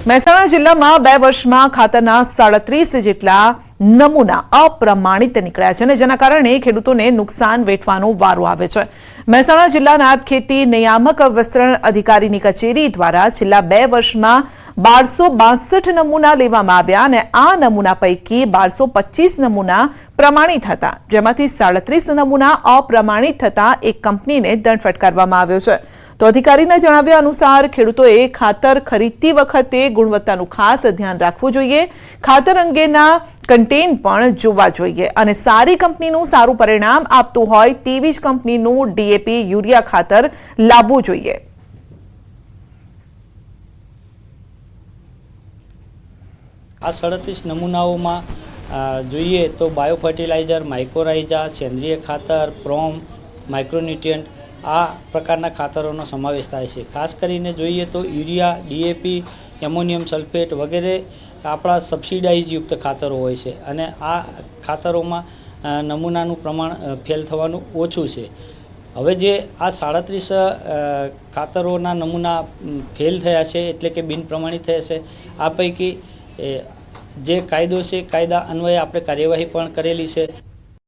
મહેસાણા જિલ્લામાં 2 વર્ષમાં ખાતરના 37 જેટલા નમૂના અપ્રમાણિત નીકળ્યા છે અને જેના કારણે ખેડૂતોને નુકસાન વેઠવાનો વારો આવે છે। મહેસાણા જિલ્લા નાયબ ખેતી નિયામક વિસ્તરણ અધિકારીની કચેરી દ્વારા છેલ્લા 2 વર્ષમાં 1262 નમૂના લેવામાં આવ્યા અને આ નમૂના પૈકી 1225 નમૂના પ્રમાણિત હતા, જેમાંથી 37 નમૂના અપ્રમાણિત થતા એક કંપનીને દંડ ફટકારવામાં આવ્યો છે। તો અધિકારીના જણાવ્યા અનુસાર ખેડૂતોએ ખાતર ખરીદતી વખતે ગુણવત્તાનું ખાસ ધ્યાન રાખવું જોઈએ, ખાતર અંગેના કન્ટેન પણ જોવા જોઈએ અને સારી કંપનીનું સારું પરિણામ આપતું હોય તેવી જ કંપનીનું ડીએપી યુરિયા ખાતર લાવવું જોઈએ। આ 37 નમૂનાઓમાં જોઈએ તો બાયો ફર્ટિલાઇઝર, માઇક્રોરાઇઝા, સેન્દ્રીય ખાતર, પ્રોમ, માઇક્રોન્યુટ્રિયન્ટ આ પ્રકારના ખાતરોનો સમાવેશ થાય છે। ખાસ કરીને જોઈએ તો યુરિયા, ડીએપી, એમોનિયમ સલ્ફેટ વગેરે આપણા સબસિડાઇઝ યુક્ત ખાતરો હોય છે અને આ ખાતરોમાં નમૂનાનું પ્રમાણ ફેલ થવાનું ઓછું છે। હવે જે આ 37 ખાતરોના નમૂના ફેલ થયા છે એટલે કે બિન પ્રમાણિત થયા છે, આ પૈકી જે કાયદો છે કાયદા અન્વયે આપણે કાર્યવાહી પણ કરેલી છે।